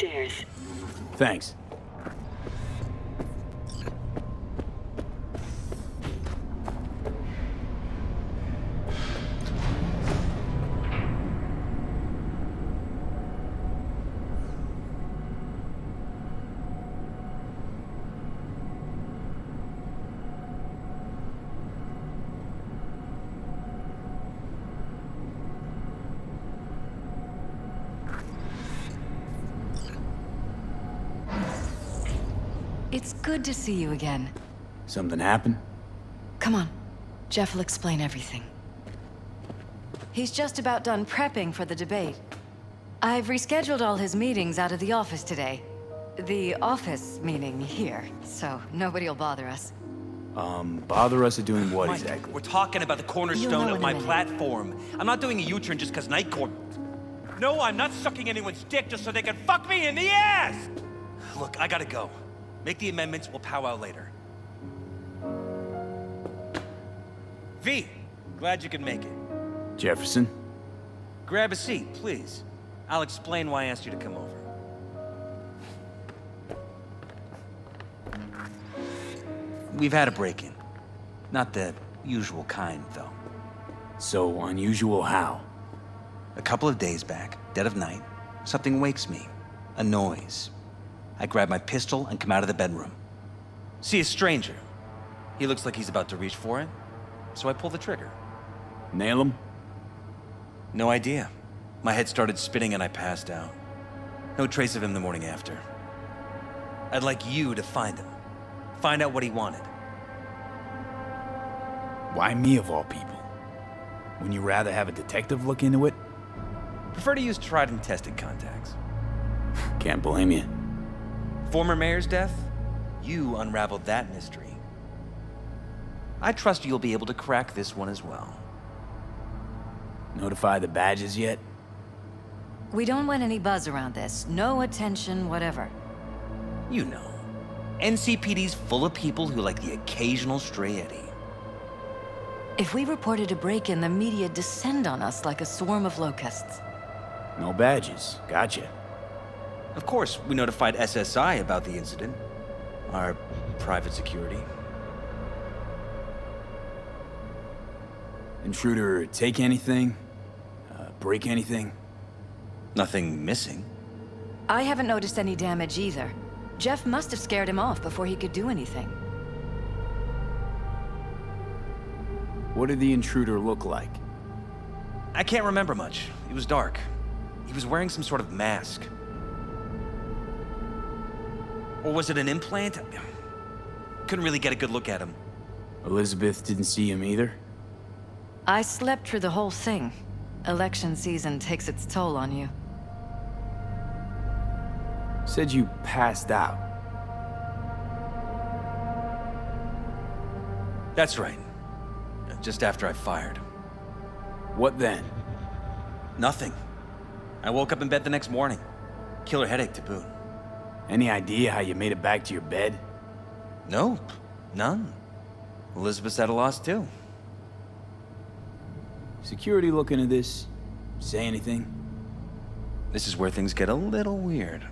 upstairs. Thanks. It's good to see you again. Something happened? Come on. Jeff will explain everything. He's just about done prepping for the debate. I've rescheduled all his meetings out of the office today. The office meaning here, so nobody will bother us. Bother us at doing what Mike, exactly? we're talking about the cornerstone You'll know of in a my minute. platform. I'm not doing a U-turn just because Night Court... No, I'm not sucking anyone's dick just so they can fuck me in the ass! Look, I gotta go. Make the amendments, we'll powwow later. V, glad you could make it. Jefferson? Grab a seat, please. I'll explain why I asked you to come over. We've had a break-in. Not the usual kind, though. So unusual how? A couple of days back, dead of night, something wakes me. A noise. I grab my pistol and come out of the bedroom. See a stranger. He looks like he's about to reach for it, so I pull the trigger. Nail him? No idea. My head started spinning and I passed out. No trace of him the morning after. I'd like you to find him. Find out what he wanted. Why me of all people? Wouldn't you rather have a detective look into it? Prefer to use tried and tested contacts. Can't blame you. Former mayor's death? You unraveled that mystery. I trust you'll be able to crack this one as well. Notify the badges yet? We don't want any buzz around this. No attention, whatever. You know. NCPD's full of people who like the occasional stray eddy. If we reported a break-in, the media descend on us like a swarm of locusts. No badges. Gotcha. Of course, we notified SSI about the incident. Our private security. Intruder take anything? Break anything? Nothing missing. I haven't noticed any damage either. Jeff must have scared him off before he could do anything. What did the intruder look like? I can't remember much. It was dark. He was wearing some sort of mask. Or was it an implant? Couldn't really get a good look at him. Elizabeth didn't see him either? I slept through the whole thing. Election season takes its toll on you. Said you passed out. That's right. Just after I fired. What then? Nothing. I woke up in bed the next morning. Killer headache to boot. Any idea how you made it back to your bed? Nope. None. Elizabeth's at a loss too. Security look into this? Say anything? This is where things get a little weird.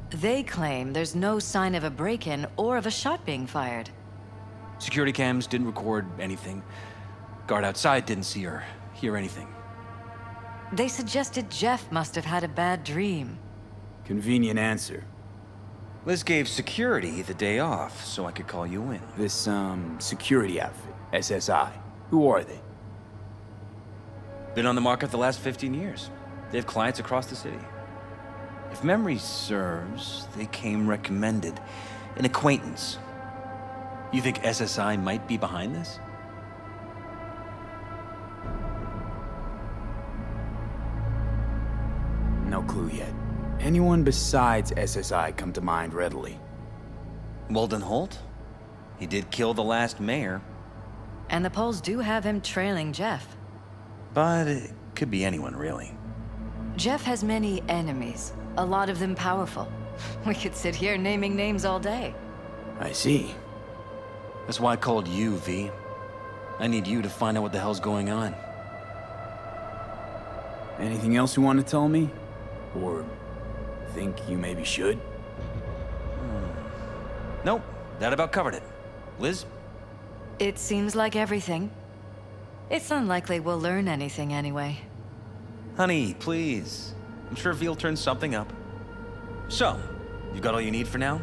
They claim there's no sign of a break-in or of a shot being fired. Security cams didn't record anything. Guard outside didn't see or hear anything. They suggested Jeff must have had a bad dream. Convenient answer. Liz gave security the day off so I could call you in. This, security outfit, SSI. Who are they? Been on the market the last 15 years. They have clients across the city. If memory serves, they came recommended. An acquaintance. You think SSI might be behind this? No clue yet. Anyone besides SSI come to mind readily? Weldon Holt? He did kill the last mayor. And the polls do have him trailing Jeff. But it could be anyone, really. Jeff has many enemies, a lot of them powerful. We could sit here naming names all day. I see. That's why I called you, V. I need you to find out what the hell's going on. Anything else you want to tell me? Or Think you maybe should? Nope, that about covered it. Liz? It seems like everything. It's unlikely we'll learn anything anyway. Honey, please. I'm sure Veal turns something up. So, you got all you need for now?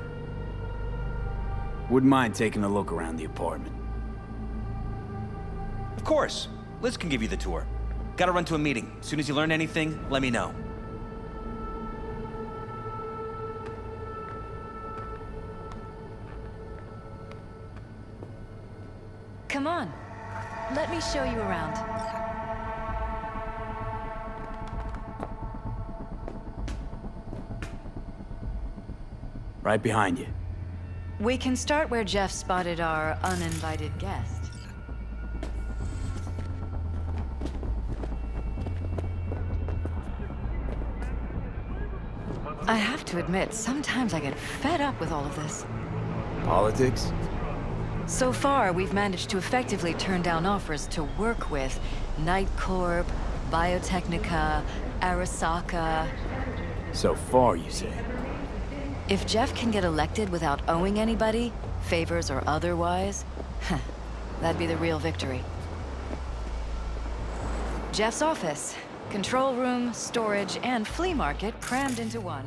Wouldn't mind taking a look around the apartment. Of course. Liz can give you the tour. Gotta run to a meeting. As soon as you learn anything, let me know. Come on. Let me show you around. Right behind you. We can start where Jeff spotted our uninvited guest. I have to admit, sometimes I get fed up with all of this. Politics? So far, we've managed to effectively turn down offers to work with Night Corp, Biotechnica, Arasaka. So far, you say? If Jeff can get elected without owing anybody, favors or otherwise, that'd be the real victory. Jeff's office. Control room, storage, and flea market crammed into one.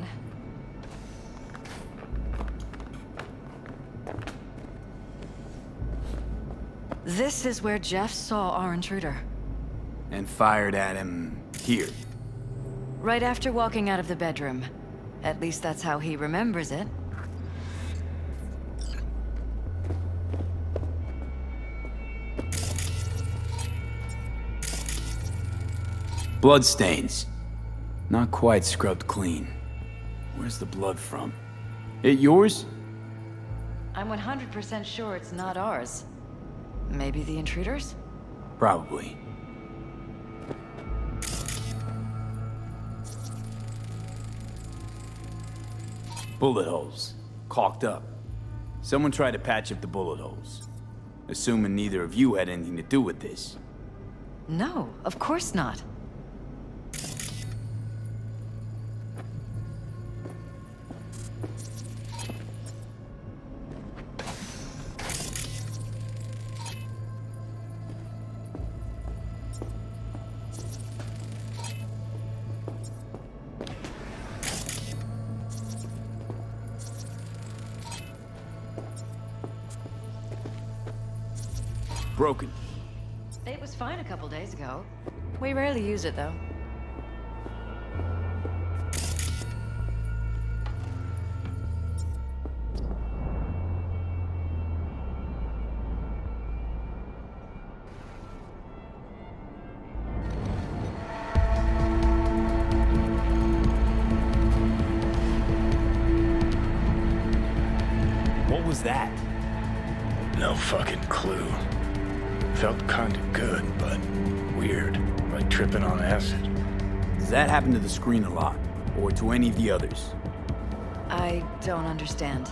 This is where Jeff saw our intruder. And fired at him here. Right after walking out of the bedroom. At least that's how he remembers it. Bloodstains. Not quite scrubbed clean. Where's the blood from? It yours? I'm 100% sure it's not ours. Maybe the intruder's? Probably. Bullet holes. Caulked up. Someone tried to patch up the bullet holes. Assuming neither of you had anything to do with this. No, of course not. Broken. It was fine a couple days ago. We rarely use it, though. What was that? No fucking clue. Felt kinda good, but weird. Like tripping on acid. Does that happen to the screen a lot? Or to any of the others? I don't understand.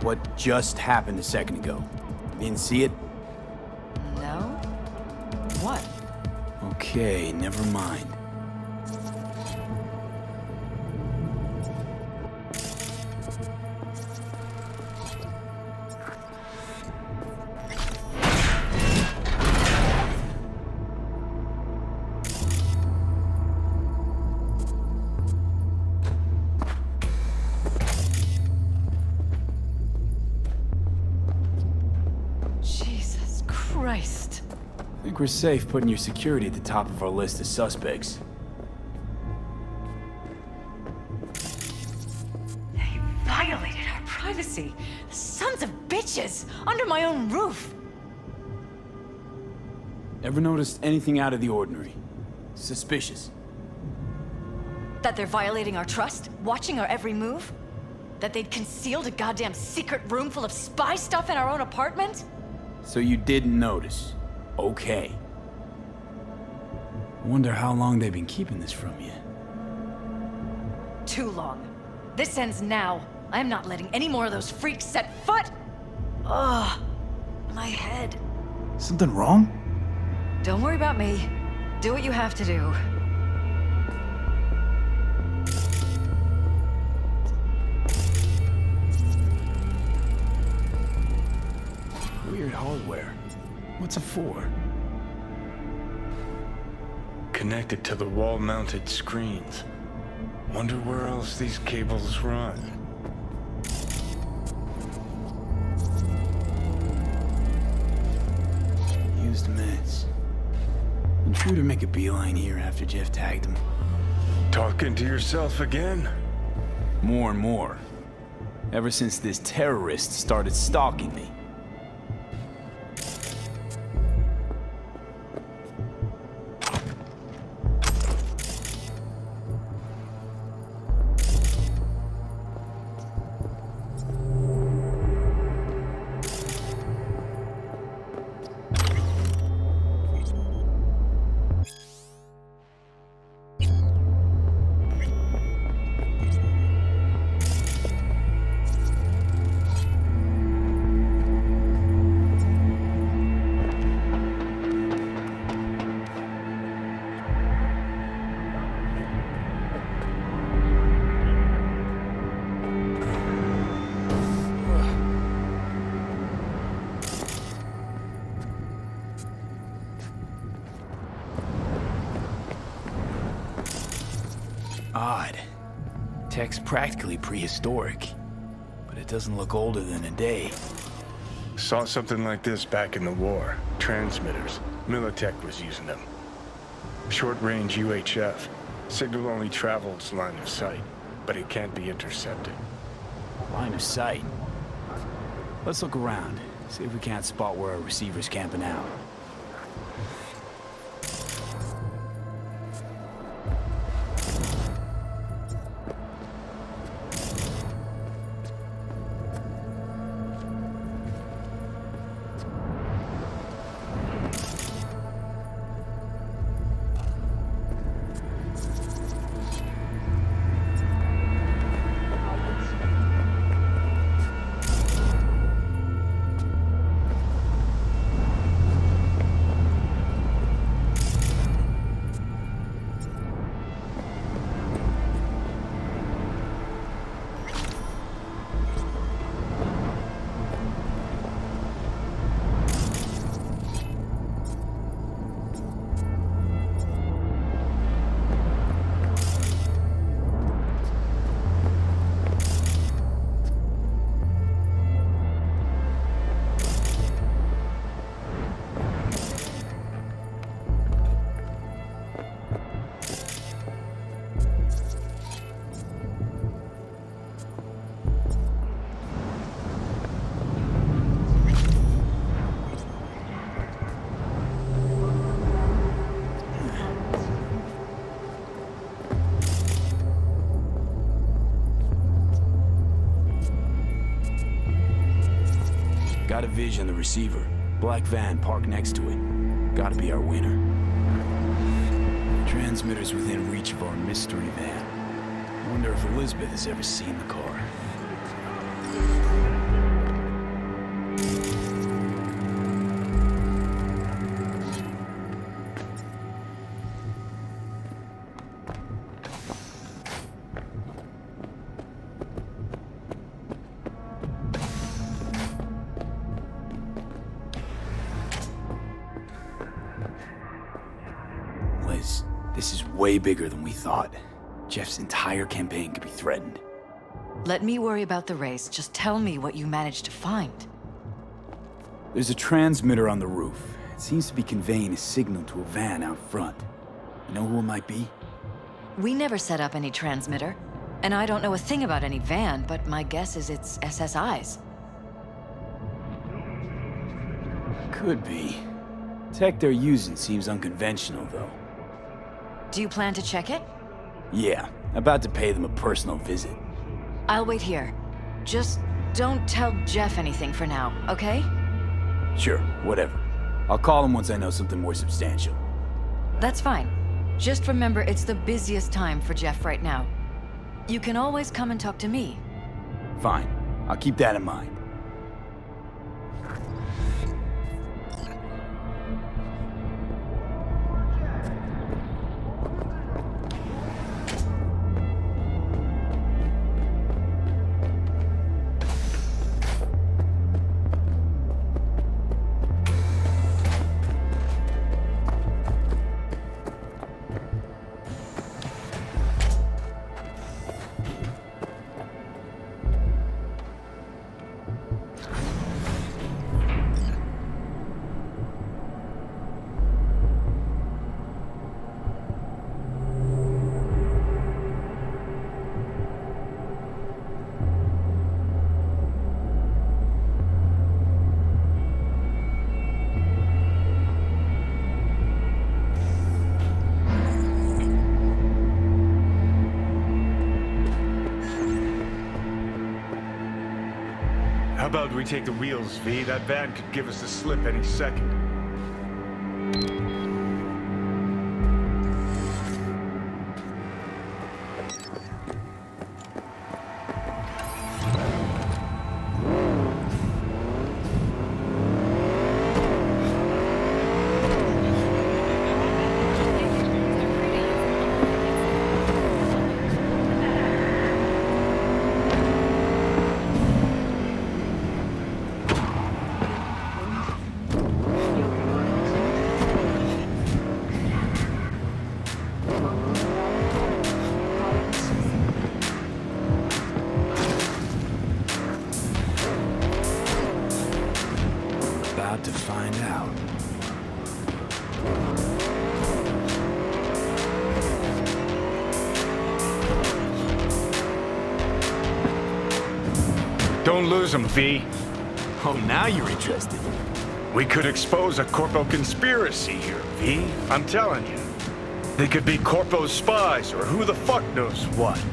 What just happened a second ago? Didn't see it? No? What? Okay, never mind. Jesus Christ. I think we're safe putting your security at the top of our list of suspects. They violated our privacy. Sons of bitches! Under my own roof! Ever noticed anything out of the ordinary? Suspicious? That they're violating our trust? Watching our every move? That they'd concealed a goddamn secret room full of spy stuff in our own apartment? So you didn't notice. Okay. Wonder how long they've been keeping this from you. Too long. This ends now. I'm not letting any more of those freaks set foot! Ugh. My head. Something wrong? Don't worry about me. Do what you have to do. What's it for? Connected to the wall-mounted screens. Wonder where else these cables run. Used meds. Intruder make a beeline here after Jeff tagged him. Talking to yourself again? More and more. Ever since this terrorist started stalking me. Odd. Tech's practically prehistoric, but it doesn't look older than a day. Saw something like this back in the war. Transmitters. Militech was using them. Short-range UHF. Signal only travels line of sight, but it can't be intercepted. Line of sight. Let's look around, see if we can't spot where our receiver's camping out. Got a vision on the receiver. Black van parked next to it. Gotta be our winner. Transmitter's within reach of our mystery van. Wonder if Elizabeth has ever seen the car. Liz, this is way bigger than we thought. Jeff's entire campaign could be threatened. Let me worry about the race. Just tell me what you managed to find. There's a transmitter on the roof. It seems to be conveying a signal to a van out front. You know who it might be? We never set up any transmitter. And I don't know a thing about any van, but my guess is it's SSI's. Could be. Tech they're using seems unconventional, though. Do you plan to check it? Yeah, about to pay them a personal visit. I'll wait here. Just don't tell Jeff anything for now, okay? Sure, whatever. I'll call him once I know something more substantial. That's fine. Just remember it's the busiest time for Jeff right now. You can always come and talk to me. Fine. I'll keep that in mind. How about we take the wheels, V? That van could give us the slip any second. About to find out. Don't lose them, V. Oh, now you're interested. We could expose a Corpo conspiracy here, V. I'm telling you. They could be Corpo's spies, or who the fuck knows what.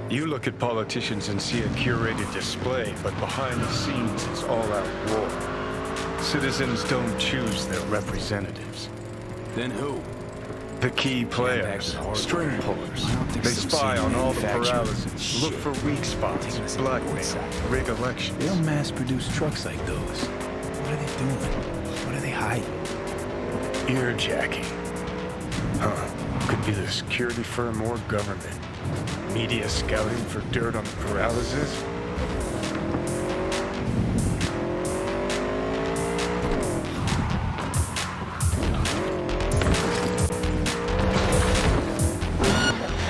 You look at politicians and see a curated display, but behind the scenes it's all-out war. Citizens don't choose their representatives. Then who? The key players, string pullers. They spy on all the paralysis, look for weak spots, blackmail, rig elections. They don't mass-produce trucks like those. What are they doing? What are they hiding? Earjacking. Huh. Could be the security firm or government. Media scouting for dirt on the paralysis?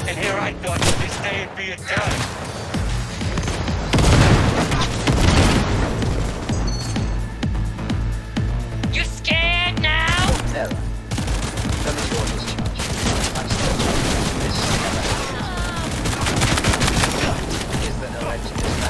And here I thought this day would be a day. You scared now? Never. Tell me what was charged. I'm still charged. This never happened. Is there no end to this?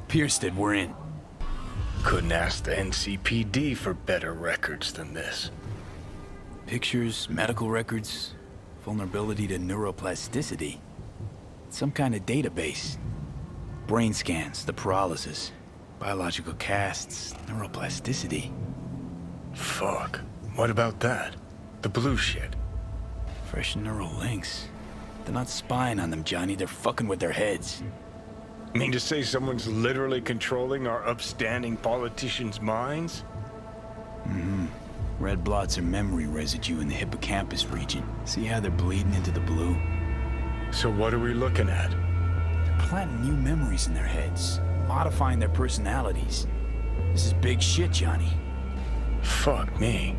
Piersted, we're in. Couldn't ask the NCPD for better records than this. Pictures, medical records, vulnerability to neuroplasticity. Some kind of database. Brain scans, the paralysis, biological casts, neuroplasticity. Fuck. What about that? The blue shit. Fresh neural links. They're not spying on them, Johnny. They're fucking with their heads. Mean to say someone's literally controlling our upstanding politicians' minds? Mm-hmm. Red blots are memory residue in the hippocampus region. See how they're bleeding into the blue? So what are we looking at? They're planting new memories in their heads, modifying their personalities. This is big shit, Johnny. Fuck me.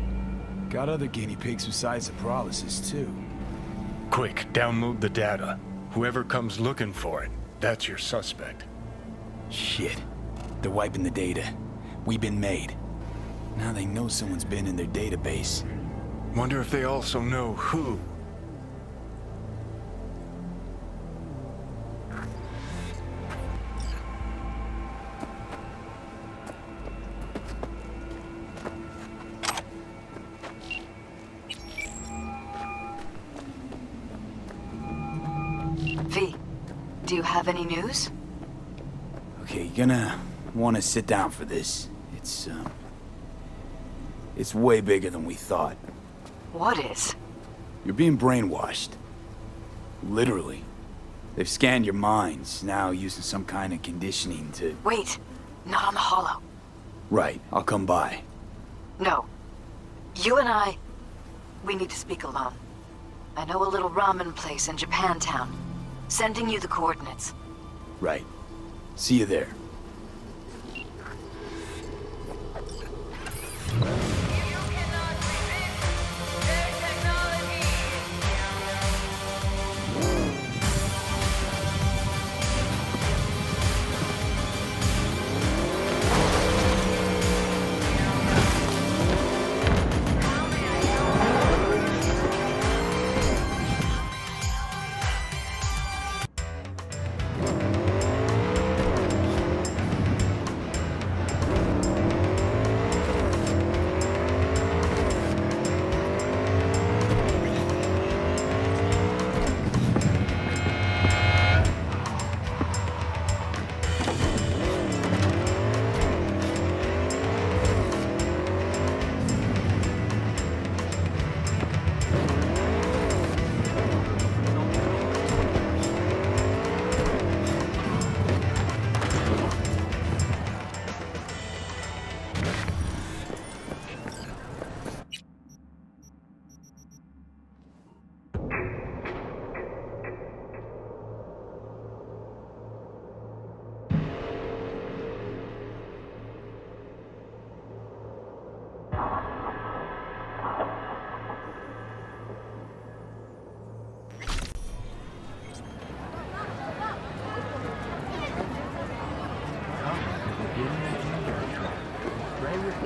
Got other guinea pigs besides the paralysis, too. Quick, download the data. Whoever comes looking for it, that's your suspect. Shit. They're wiping the data. We've been made. Now they know someone's been in their database. Wonder if they also know who. V, do you have any news? Okay, you're gonna want to sit down for this. It's way bigger than we thought. What is? You're being brainwashed. Literally. They've scanned your minds, now using some kind of conditioning to... Wait, not on the holo. Right, I'll come by. No. You and I, we need to speak alone. I know a little ramen place in Japantown. Sending you the coordinates. Right. See you there.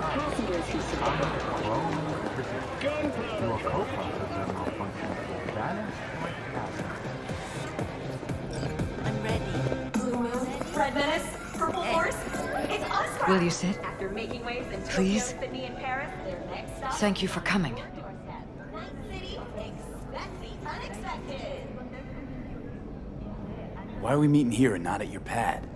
passengers who I'm ready. Blue Moon, Red Menace, Purple Horse. It's us. Will you sit? After making waves in Tokyo, Please? Sydney, and Paris, their next stop. Thank you for coming. Night City, expect the unexpected. Why are we meeting here and not at your pad?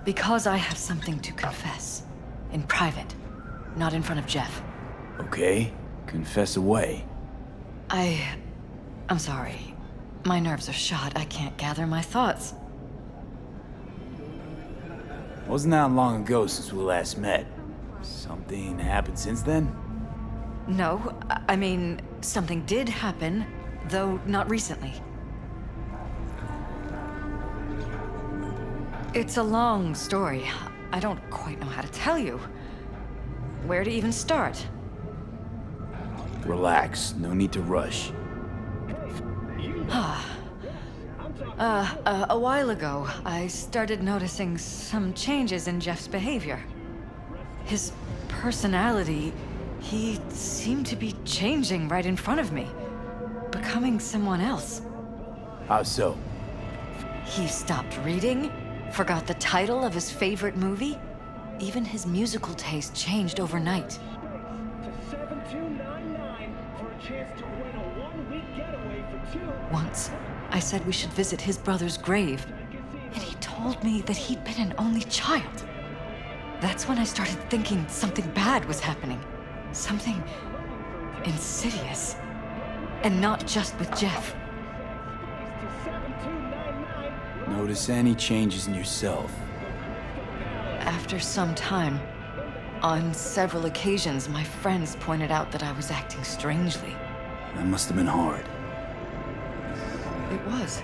Because I have something to confess. In private. Not in front of Jeff. Okay, confess away. I'm sorry. My nerves are shot. I can't gather my thoughts. Wasn't that long ago since we last met? Something happened since then? No, I mean, something did happen, though not recently. It's a long story. I don't quite know how to tell you. Where to even start? Relax, no need to rush. A while ago, I started noticing some changes in Jeff's behavior. His personality, he seemed to be changing right in front of me. Becoming someone else. How so? He stopped reading, forgot the title of his favorite movie. Even his musical taste changed overnight. To 7299 for a chance to win a one-week getaway for two. Once, I said we should visit his brother's grave, and he told me that he'd been an only child. That's when I started thinking something bad was happening. Something insidious. And not just with Jeff. To 7299. Notice any changes in yourself? After some time, on several occasions, my friends pointed out that I was acting strangely. That must have been hard. It was.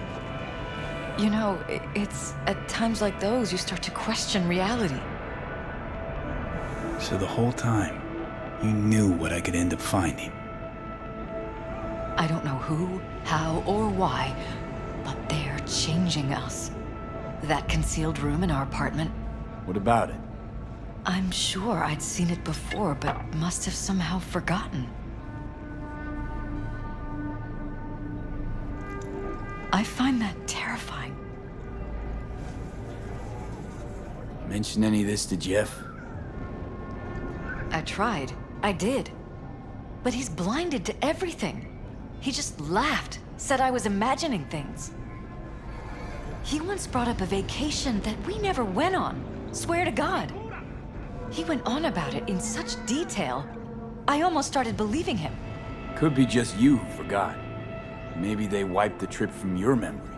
You know, it's at times like those you start to question reality. So the whole time, you knew what I could end up finding. I don't know who, how, or why, but they're changing us. That concealed room in our apartment, What about it? I'm sure I'd seen it before, but must have somehow forgotten. I find that terrifying. Mention any of this to Jeff? I tried. I did. But he's blinded to everything. He just laughed, said I was imagining things. He once brought up a vacation that we never went on. Swear to God. He went on about it in such detail, I almost started believing him. Could be just you who forgot. Maybe they wiped the trip from your memory.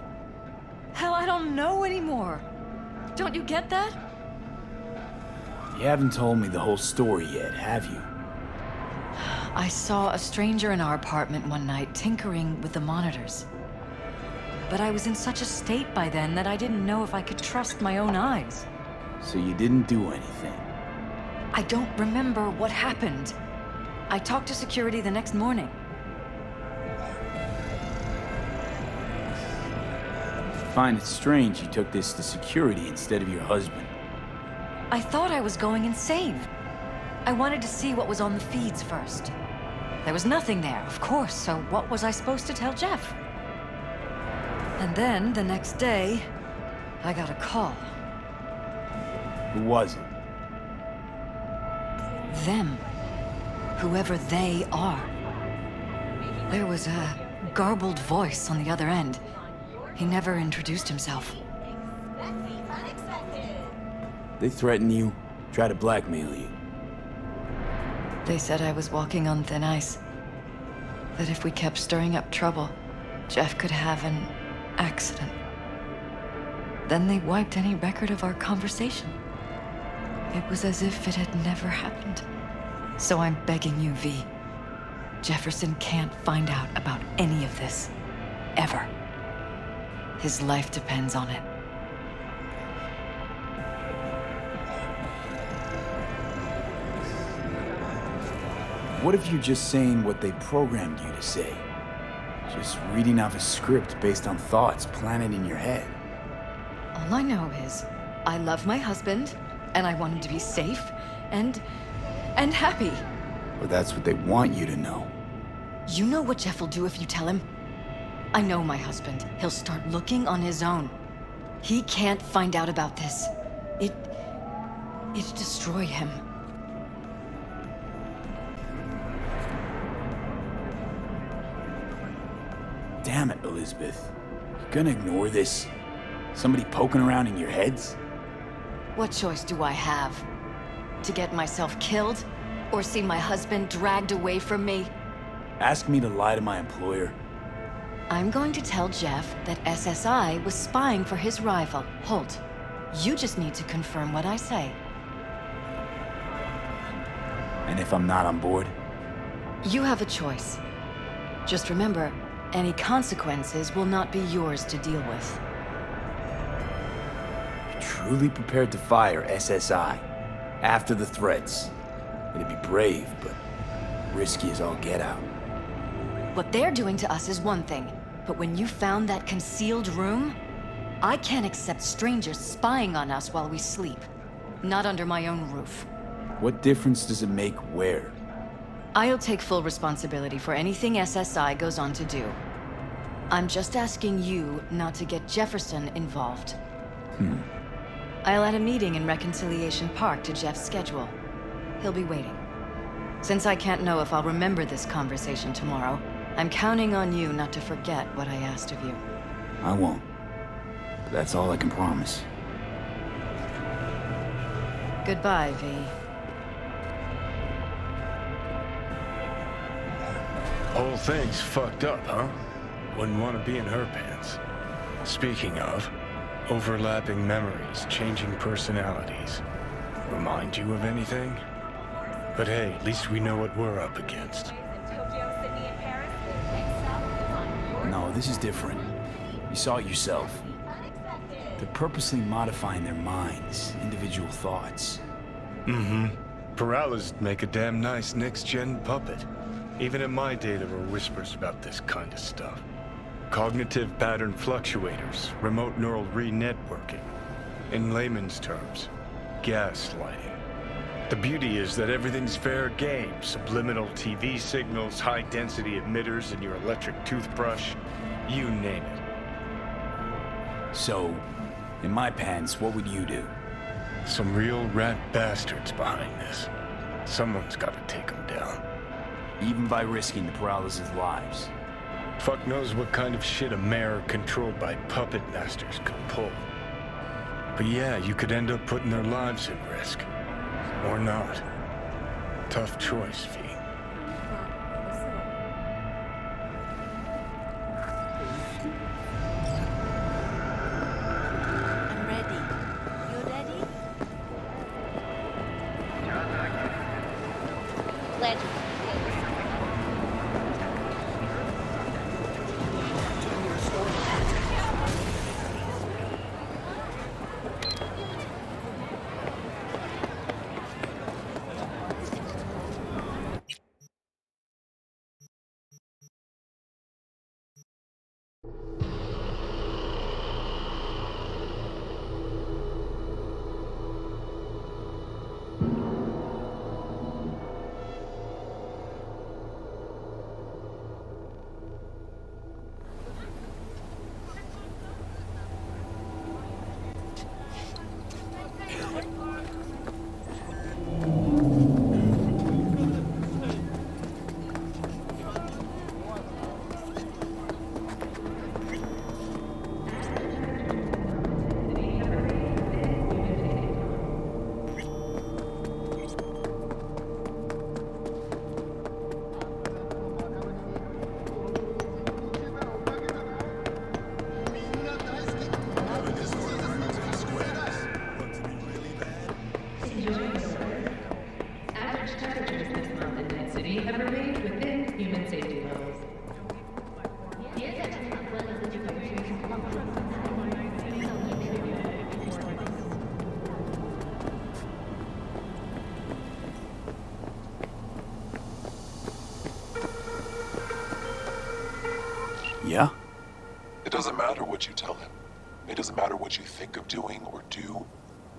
Hell, I don't know anymore. Don't you get that? You haven't told me the whole story yet, have you? I saw a stranger in our apartment one night tinkering with the monitors. But I was in such a state by then that I didn't know if I could trust my own eyes. So you didn't do anything? I don't remember what happened. I talked to security the next morning. I find it strange you took this to security instead of your husband. I thought I was going insane. I wanted to see what was on the feeds first. There was nothing there, of course, so what was I supposed to tell Jeff? And then, the next day, I got a call. Who was it? Them. Whoever they are. There was a garbled voice on the other end. He never introduced himself. Expect the unexpected. They threaten you, try to blackmail you. They said I was walking on thin ice. That if we kept stirring up trouble, Jeff could have an accident. Then they wiped any record of our conversation. It was as if it had never happened. So I'm begging you, V. Jefferson can't find out about any of this. Ever. His life depends on it. What if you're just saying what they programmed you to say? Just reading off a script based on thoughts planted in your head. All I know is, I love my husband, and I want him to be safe, and happy. Or that's what they want you to know. You know what Jeff will do if you tell him? I know my husband. He'll start looking on his own. He can't find out about this. It'd destroy him. Damn it, Elizabeth. You're gonna ignore this? Somebody poking around in your heads? What choice do I have? To get myself killed? Or see my husband dragged away from me? Ask me to lie to my employer. I'm going to tell Jeff that SSI was spying for his rival, Holt. You just need to confirm what I say. And if I'm not on board? You have a choice. Just remember, any consequences will not be yours to deal with. You're truly prepared to fire SSI after the threats. It'd be brave, but risky as all get out. What they're doing to us is one thing, but when you found that concealed room, I can't accept strangers spying on us while we sleep. Not under my own roof. What difference does it make where? I'll take full responsibility for anything SSI goes on to do. I'm just asking you not to get Jefferson involved. I'll add a meeting in Reconciliation Park to Jeff's schedule. He'll be waiting. Since I can't know if I'll remember this conversation tomorrow, I'm counting on you not to forget what I asked of you. I won't. But that's all I can promise. Goodbye, V. Whole thing's fucked up, huh? Wouldn't want to be in her pants. Speaking of, overlapping memories, changing personalities. Remind you of anything? But hey, at least we know what we're up against. No, this is different. You saw it yourself. They're purposely modifying their minds, individual thoughts. Peralta's make a damn nice next-gen puppet. Even in my day, there were whispers about this kind of stuff. Cognitive pattern fluctuators, remote neural re-networking. In layman's terms, gaslighting. The beauty is that everything's fair game. Subliminal TV signals, high-density emitters in your electric toothbrush. You name it. So, in my pants, what would you do? Some real rat bastards behind this. Someone's gotta take them down. Even by risking the Peraltas' lives. Fuck knows what kind of shit a mayor controlled by puppet masters could pull. But yeah, you could end up putting their lives at risk. Or not. Tough choice, V. I'm ready. You ready? Legend. Yeah? It doesn't matter what you tell him. It doesn't matter what you think of doing or do.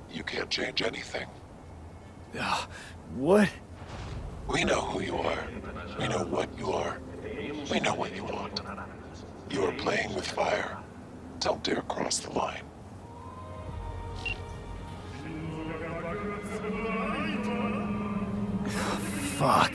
You can't change anything. What? We know who you are. We know what you are. We know what you want. You are playing with fire. Don't dare cross the line. Fuck.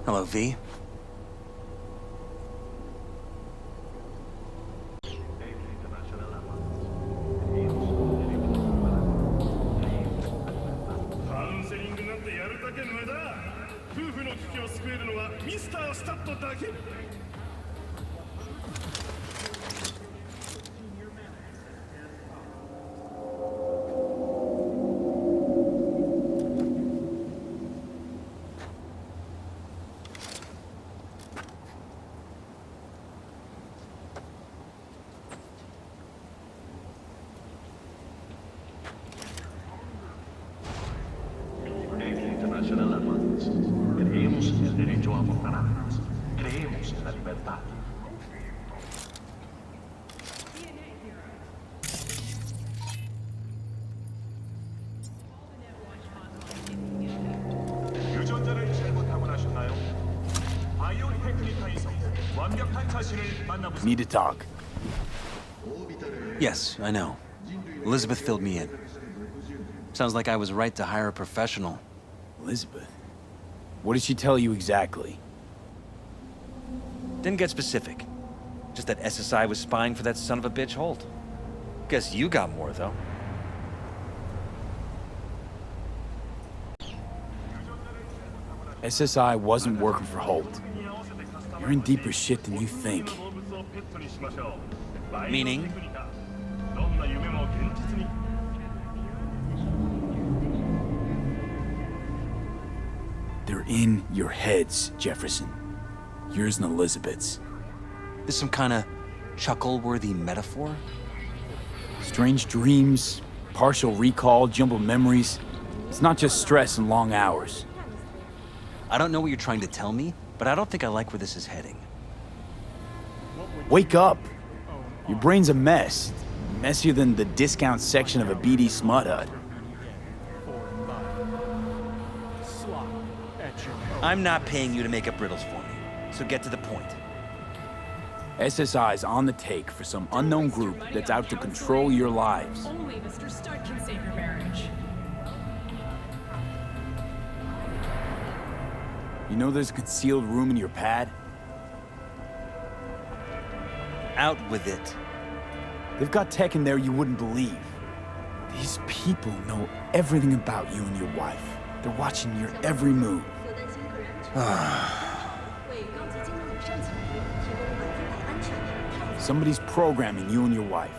Hello, V. Creemos en el derecho a abortar armas. Creemos en la libertad. 유전자를 잘못하고 나셨나요? 바이오 테크니카에서 완벽한 자신을 만나보세요. Need to talk. Yes, I know. Elizabeth filled me in. Sounds like I was right to hire a professional. Elizabeth? What did she tell you exactly? Didn't get specific. Just that SSI was spying for that son of a bitch Holt. Guess you got more, though. SSI wasn't working for Holt. You're in deeper shit than you think. Meaning? They're in your heads, Jefferson. Yours and Elizabeth's. This some kind of chuckle-worthy metaphor? Strange dreams, partial recall, jumbled memories. It's not just stress and long hours. I don't know what you're trying to tell me, but I don't think I like where this is heading. Wake up! Your brain's a mess. Messier than the discount section of a BD smut hut. I'm not paying you to make up riddles for me, so get to the point. SSI's on the take for some unknown group that's out to control your lives. Only Mr. Stark can save your marriage. You know there's a concealed room in your pad? Out with it. They've got tech in there you wouldn't believe. These people know everything about you and your wife. They're watching your every move. Somebody's programming you and your wife.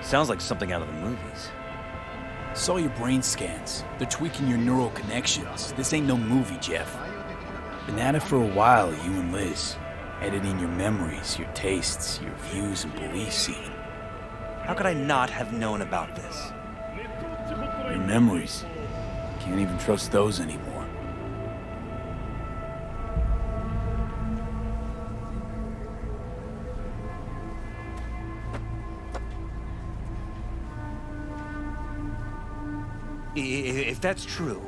Sounds like something out of the movies. Saw your brain scans. They're tweaking your neural connections. This ain't no movie, Jeff. Been at it for a while, you and Liz. Editing your memories, your tastes, your views and beliefs even. How could I not have known about this? Your memories. Can't even trust those anymore. If that's true,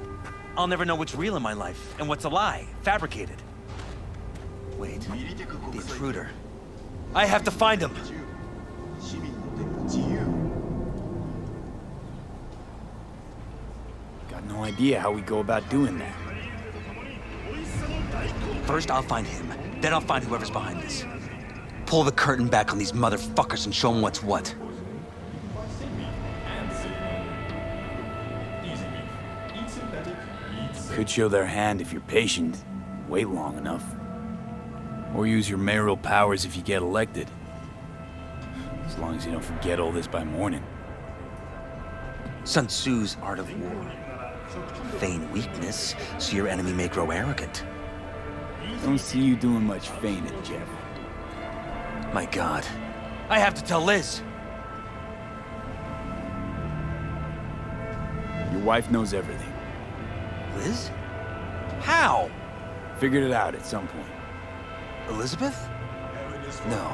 I'll never know what's real in my life and what's a lie, fabricated. Wait, the intruder. I have to find him! Got no idea how we go about doing that. First, I'll find him. Then I'll find whoever's behind this. Pull the curtain back on these motherfuckers and show them what's what. Could show their hand if you're patient. Wait long enough. Or use your mayoral powers if you get elected. As long as you don't forget all this by morning. Sun Tzu's art of war. Feign weakness, so your enemy may grow arrogant. Don't see you doing much feigning, Jeff. My God. I have to tell Liz! Your wife knows everything. Liz? How? Figured it out at some point. Elizabeth? No.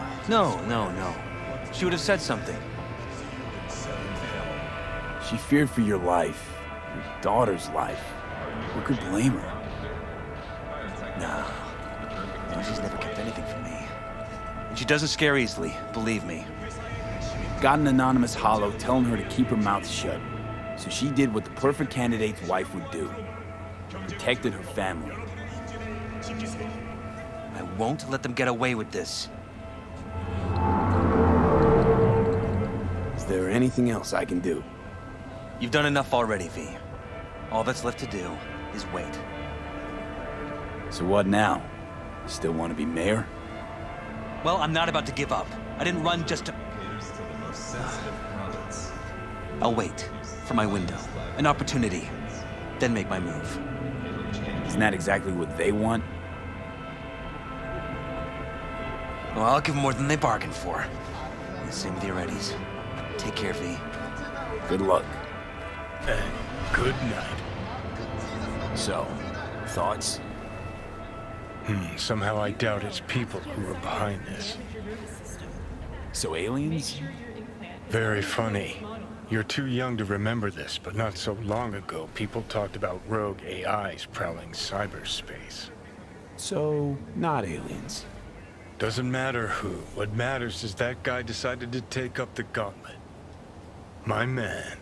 She would have said something. She feared for your life, your daughter's life. Who could blame her? No, she's never kept anything from me. And she doesn't scare easily, believe me. Got an anonymous holo telling her to keep her mouth shut. So she did what the perfect candidate's wife would do. Protected her family. I won't let them get away with this. Is there anything else I can do? You've done enough already, V. All that's left to do is wait. So what now? Still want to be mayor? Well, I'm not about to give up. I didn't run just to... I'll wait for my window, an opportunity, then make my move. Isn't that exactly what they want? Well, I'll give them more than they bargained for. And same with your Eddies. Take care, V. Good luck. And good night. So, thoughts? Somehow I doubt it's people who are behind this. So aliens? Very funny. You're too young to remember this, but not so long ago, people talked about rogue AIs prowling cyberspace. So, not aliens. Doesn't matter who. What matters is that guy decided to take up the gauntlet. My man.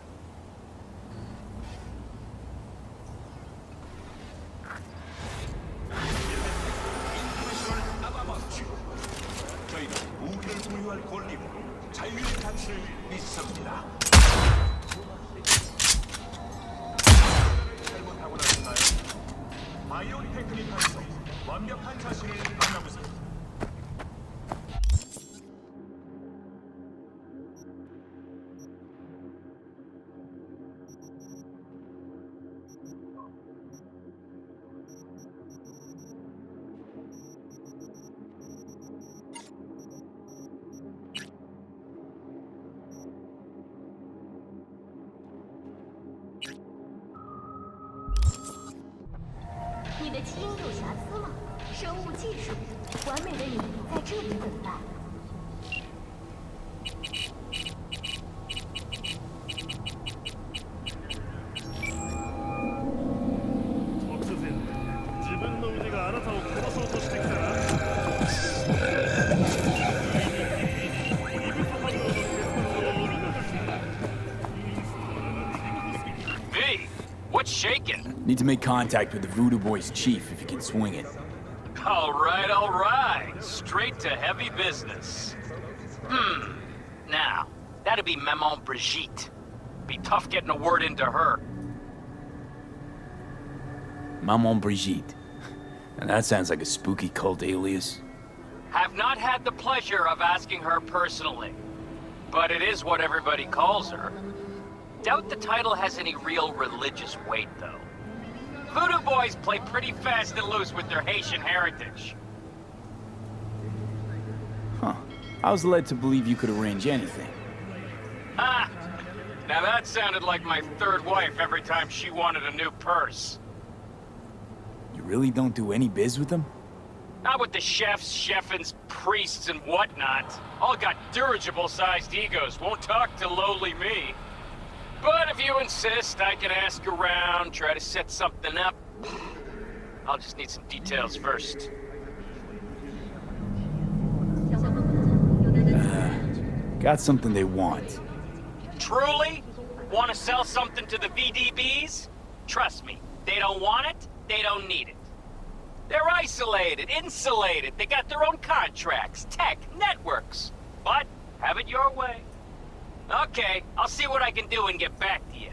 Need to make contact with the Voodoo Boys chief if you can swing it. All right. Straight to heavy business. Now, that'd be Maman Brigitte. Be tough getting a word into her. Maman Brigitte. And that sounds like a spooky cult alias. Have not had the pleasure of asking her personally, but it is what everybody calls her. Doubt the title has any real religious weight, though. Voodoo Boys play pretty fast and loose with their Haitian heritage. Huh. I was led to believe you could arrange anything. Ah! Now that sounded like my third wife every time she wanted a new purse. You really don't do any biz with them? Not with the chefs, cheffins, priests, and whatnot. All got dirigible-sized egos, won't talk to lowly me. But if you insist, I can ask around, try to set something up. I'll just need some details first. Got something they want. Truly? Want to sell something to the VDBs? Trust me, they don't want it, they don't need it. They're isolated, insulated, they got their own contracts, tech, networks. But have it your way. Okay, I'll see what I can do and get back to you.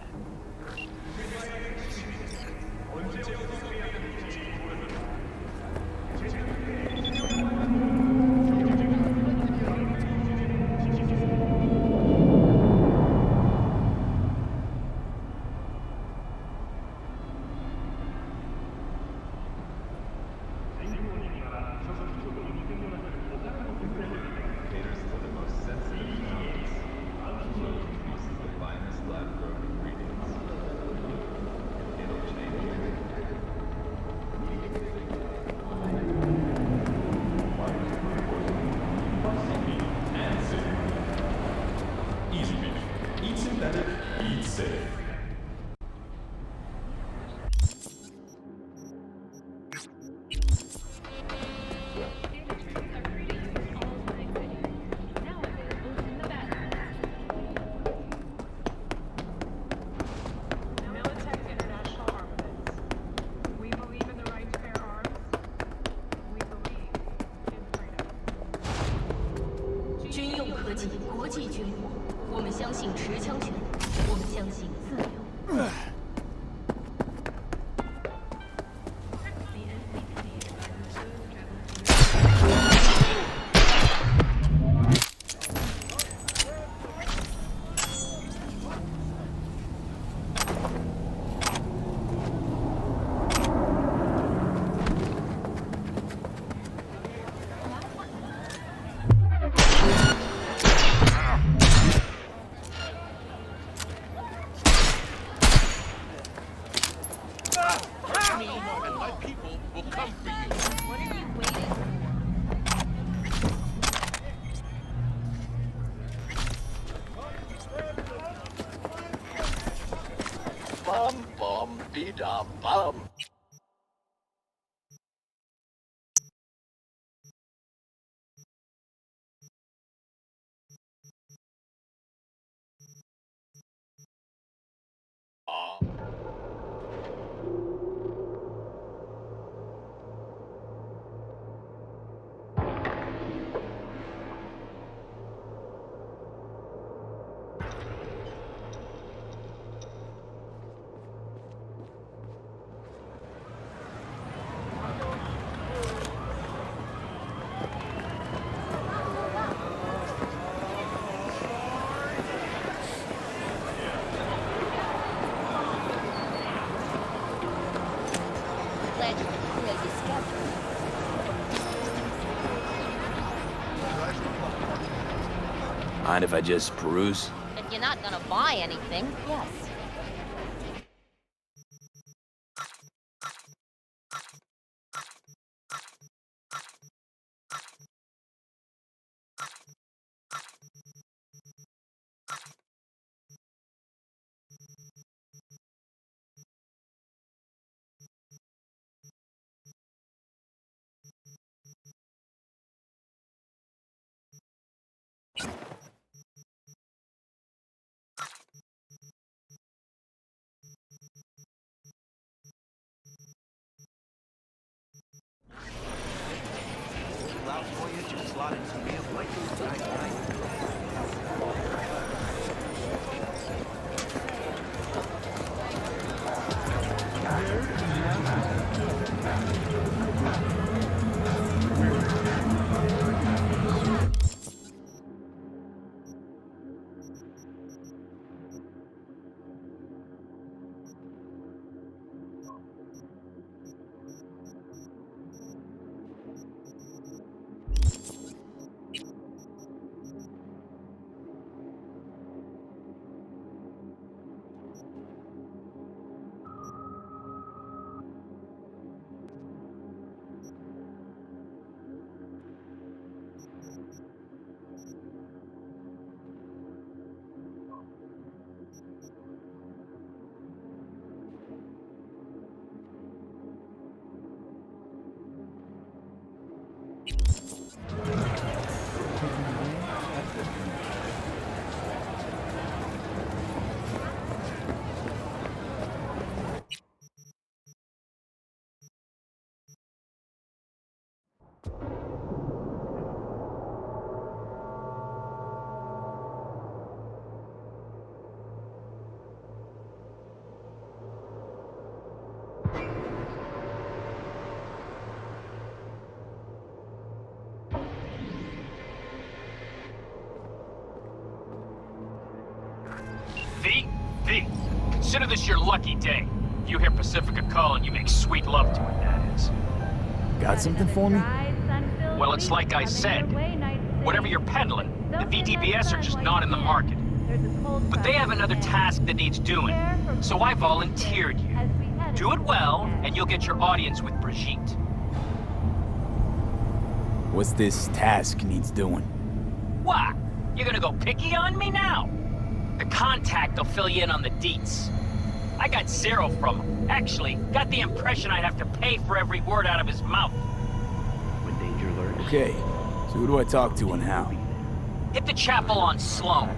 Caters to the most sensitive, the finest lab grown 科技国际军火，我们相信持枪权，我们相信自由。Bum, bum, be-da, bum. Glad you could clear your schedule. Mind if I just peruse? If you're not gonna buy anything, yes. Consider this your lucky day. You hear Pacifica calling, you make sweet love to it, that is. Got something for me? Well, it's like I said. Whatever you're peddling, the VDBS are just not in the market. But they have another task that needs doing, so I volunteered you. Do it well, and you'll get your audience with Brigitte. What's this task needs doing? What? You're gonna go picky on me now? The contact will fill you in on the deets. I got zero from him. Actually, got the impression I'd have to pay for every word out of his mouth. Okay, so who do I talk to and how? Hit the chapel on Sloan.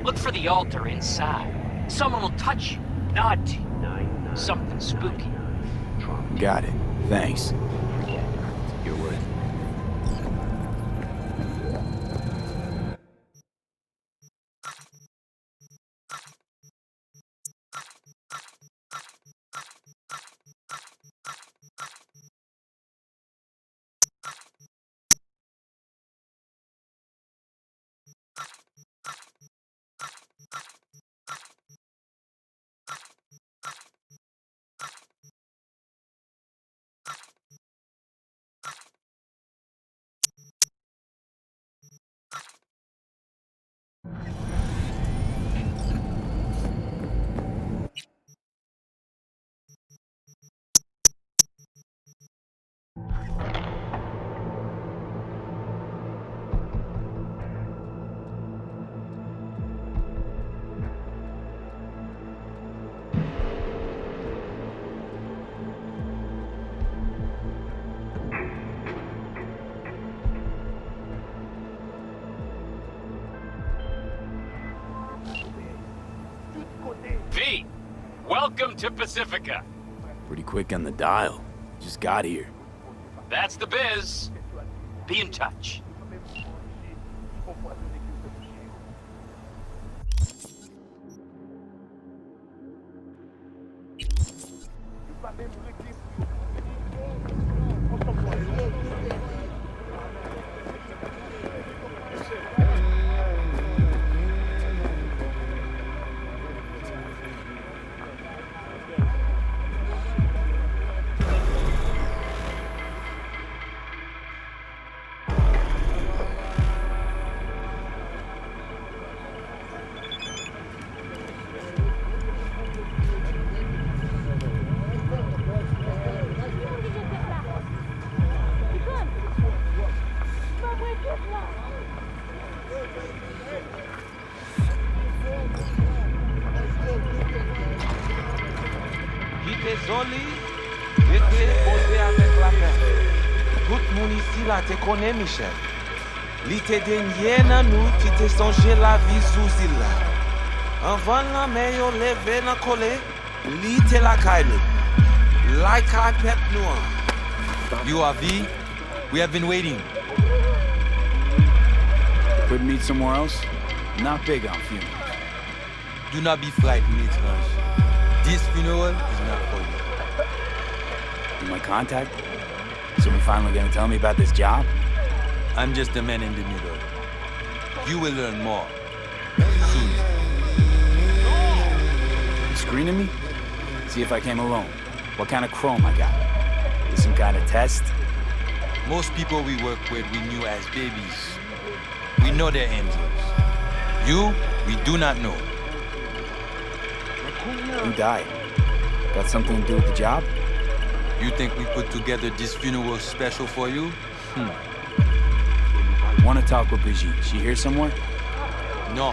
Look for the altar inside. Someone will touch you, nod to you. Something spooky. Got it. Thanks. Welcome to Pacifica. Pretty quick on the dial. Just got here. That's the biz. Be in touch. Désolé, j'étais posé avec la paix. Tout le monde ici là te connaît, Michel. L'été dernier, nous, tu t'es songé la vie sous île là. Avant la meilleure levé dans collé, l'été la caille. Like I pep nous. You are V. We have been waiting. Could meet somewhere else? Not big on funerals. Do not be frightened, étrange. This funeral is not for you. You my contact? So we finally gonna tell me about this job? I'm just a man in the middle. You will learn more. Soon. You screening me? See if I came alone. What kind of chrome I got? Is some kind of test? Most people we work with we knew as babies. We know their angels. You, we do not know. Who died? Got something to do with the job? You think we put together this funeral special for you? Want to talk with Brigitte. She here somewhere? No.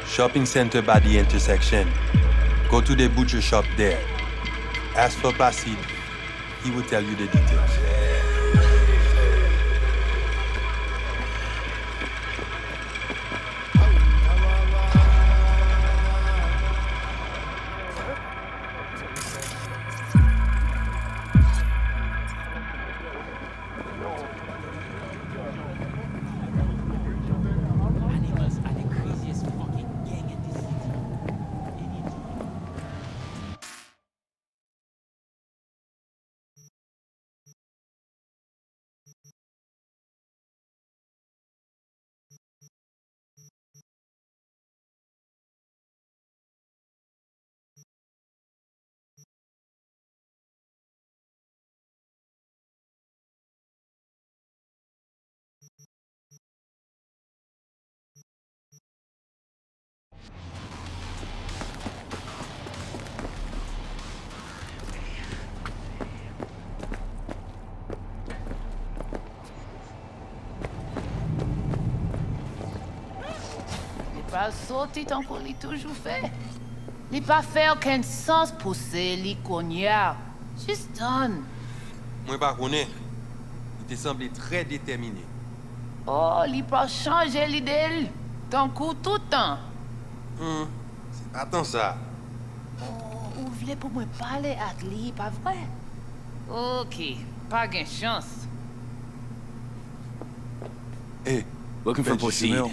Shopping center by the intersection. Go to the butcher shop there. Ask for Placide. He will tell you the details. Pas sauter tant qu'on l'a toujours fait. Il pas fait aucun sens pousser les cognards. Juste done. Moi pas connais. Il te semblait très déterminé. Oh, il pas changer l'idée. Tant coup tout le temps. C'est pas tant ça. Oh, vous voulez pour moi parler avec lui, pas vrai? Ok, pas de chance. Hey, looking for Placide.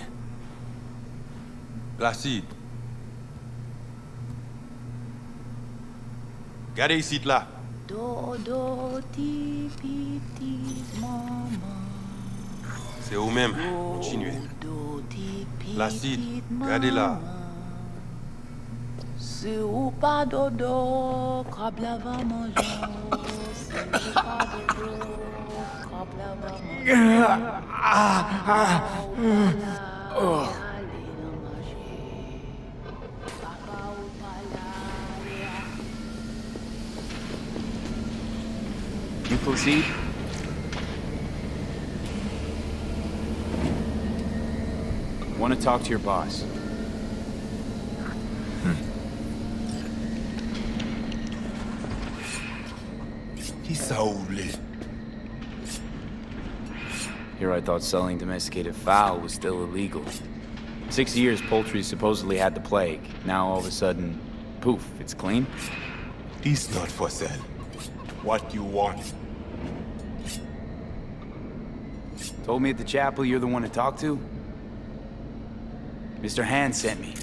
Placide. Regardez ici là. Dodo, ti, maman. C'est vous-même. Continuez. Placide, regardez là. C'est ou pas dodo, crabe la va manger. C'est ou pas dodo, crabe la va manger. You proceed? Want to talk to your boss. He's solely. Here I thought selling domesticated fowl was still illegal. 6 years poultry supposedly had the plague. Now all of a sudden, poof, it's clean? This not for sale. What you want? Told me at the chapel you're the one to talk to? Mr. Hand sent me.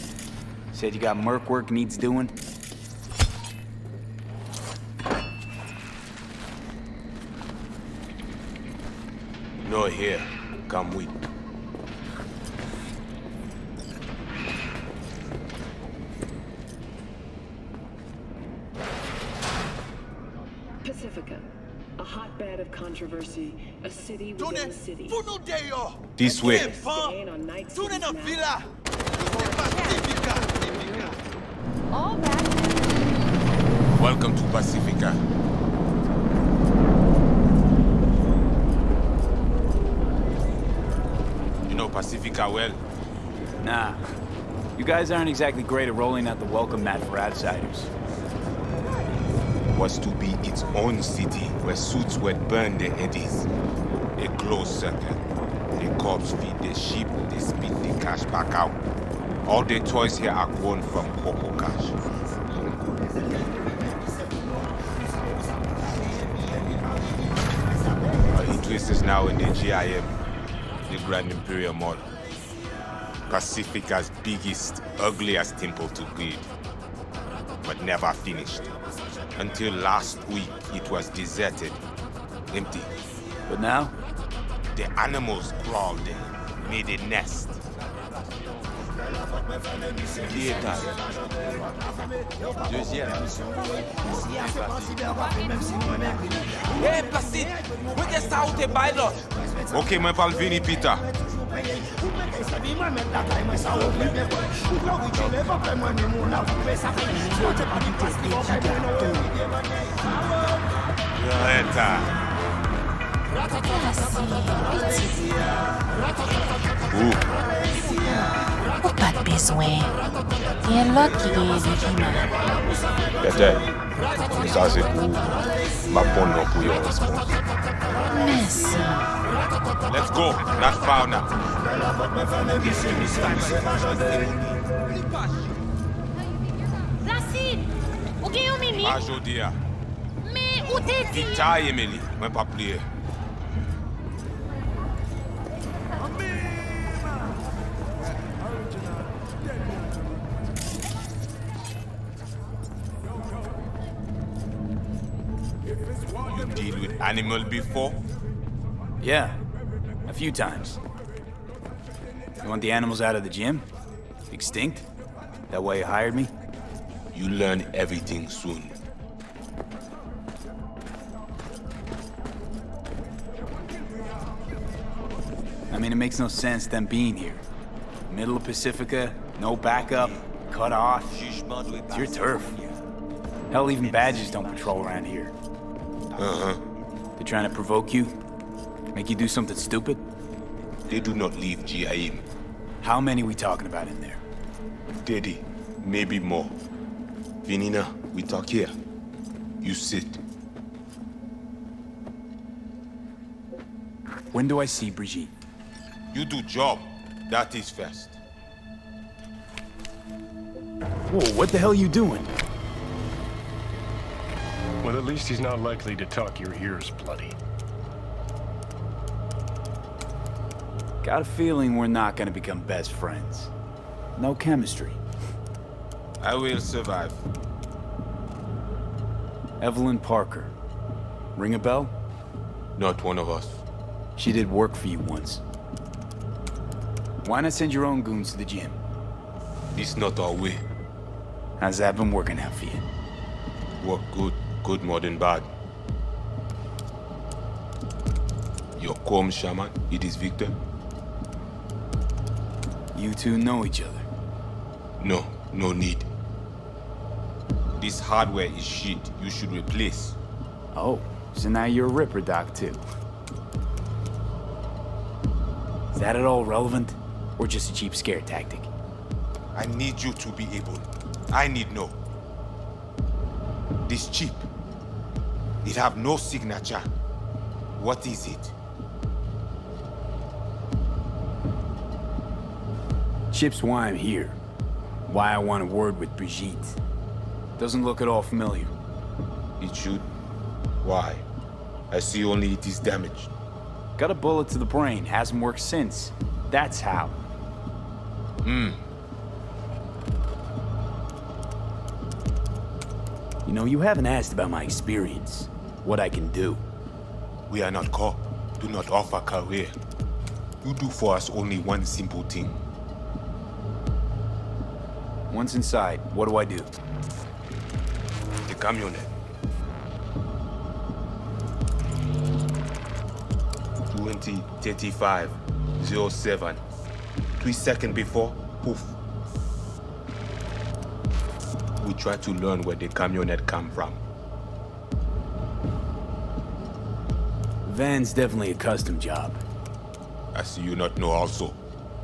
Said you got merc work needs doing. No here. Come with. Pacifica, a hotbed of controversy, a city within a city. This way. Staying on Night City's map. All back. Welcome to Pacifica. You know Pacifica well? Nah. You guys aren't exactly great at rolling out the welcome mat for outsiders. Was to be its own city where suits would burn their eddies. A closed circle. The cops feed the sheep, they spit the cash back out. All the toys here are grown from Coco Cash. Our interest is now in the GIM, the Grand Imperial Mall. Pacifica's biggest, ugliest temple to greed. But never finished. Until last week, it was deserted, empty. But now? The animals crawled there, made a nest. Qui est à deuxième. Hey, Placide! Où est-ce que tu es bailo? Ok, moi parle vini, Peter. Ou pas de besoin. Il y a l'autre qui gagne des piments. Peut-être. Ça, c'est pour ma bonne non pour your response. Merci. Let's go. Not far now. Placide! Où est au mimi? Ah, Jodia. Mais où t'es dit? Vita, Emily. Moi, pas plier. You deal with animal before? Yeah, a few times. You want the animals out of the gym? Extinct? That why you hired me? You learn everything soon. I mean, it makes no sense them being here. Middle of Pacifica, no backup, cut off. It's your turf. Hell, even badges don't patrol around here. Uh-huh. They're trying to provoke you? Make you do something stupid? They do not leave GIM. How many we talking about in there? 30, maybe more. Vinina, we talk here. You sit. When do I see Brigitte? You do job. That is first. Whoa, what the hell are you doing? Well, at least he's not likely to talk your ears bloody. Got a feeling we're not gonna become best friends. No chemistry. I will survive. Evelyn Parker. Ring a bell? Not one of us. She did work for you once. Why not send your own goons to the gym? This not our way. How's that been working out for you? Work good. Good more than bad. Your calm shaman, it is Victor? You two know each other? No, no need. This hardware is shit. You should replace. Oh, so now you're a Ripper Doc too. Is that at all relevant? Or just a cheap scare tactic? I need you to be able. I need know. This chip. It have no signature. What is it? Chip's why I'm here. Why I want a word with Brigitte. Doesn't look at all familiar. It should. Why? I see only it is damaged. Got a bullet to the brain, hasn't worked since. That's how. You know, you haven't asked about my experience. What I can do. We are not cop. Do not offer career. You do for us only one simple thing. Once inside, what do I do? The camionet. 20:35:07. 3 seconds before, poof. We try to learn where the camionet come from. Van's definitely a custom job. I see you not know also.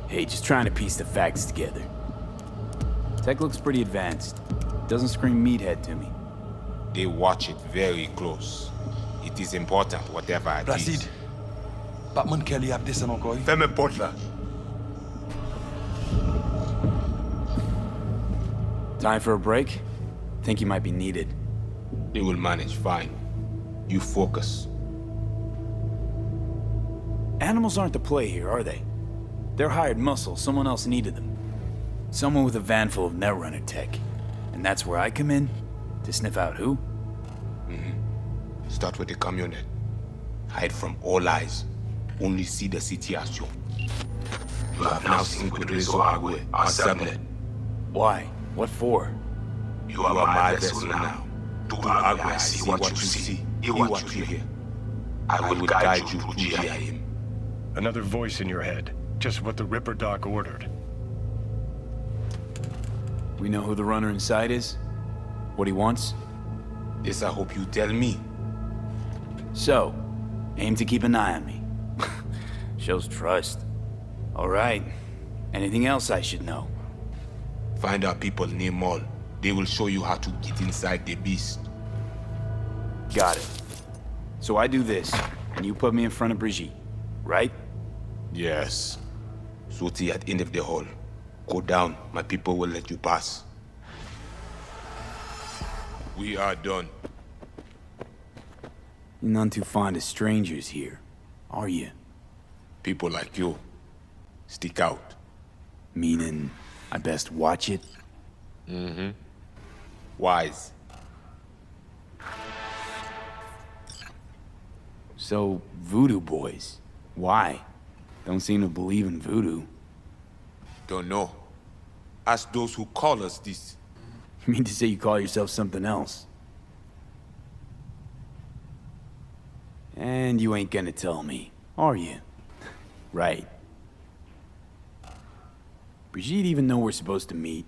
Hey, just trying to piece the facts together. Tech looks pretty advanced. Doesn't scream meathead to me. They watch it very close. It is important, whatever it is. Batman Kelly ap desen encore. Ferme porte là. Time for a break? Think you might be needed. They will manage fine. You focus. Animals aren't the play here, are they? They're hired muscle. Someone else needed them. Someone with a van full of Netrunner tech. And that's where I come in? To sniff out who? Start with the camionet. Hide from all eyes. Only see the situation. You have now synced with Rezo Agwe, our subnet. Why? What for? You are my vessel now. To Agwe, I see what you see. Hear what you hear. I will guide you through GIM. Another voice in your head. Just what the Ripper Doc ordered. We know who the runner inside is? What he wants? This I hope you tell me. So, aim to keep an eye on me. Shows trust. All right. Anything else I should know? Find our people near Mall. They will show you how to get inside the beast. Got it. So I do this, and you put me in front of Brigitte, right? Yes. Sortie at end of the hall. Go down. My people will let you pass. We are done. You're none too fond of strangers here, are you? People like you. Stick out. Meaning, I best watch it? Wise. So, voodoo boys. Why? Don't seem to believe in voodoo. Don't know. Ask those who call us this. You mean to say you call yourself something else? And you ain't gonna tell me, are you? Right. Brigitte even know we're supposed to meet?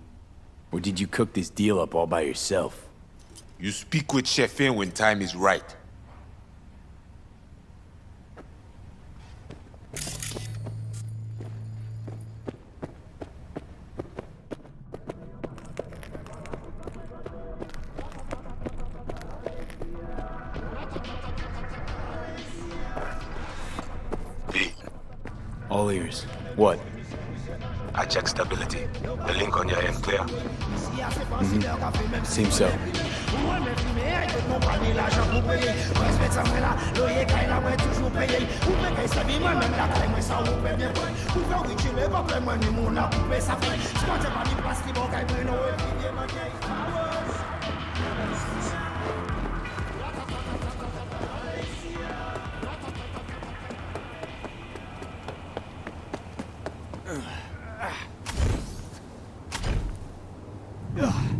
Or did you cook this deal up all by yourself? You speak with Chefin when time is right. All ears. What? I check stability. The link on your end clear? Seems so. Ugh.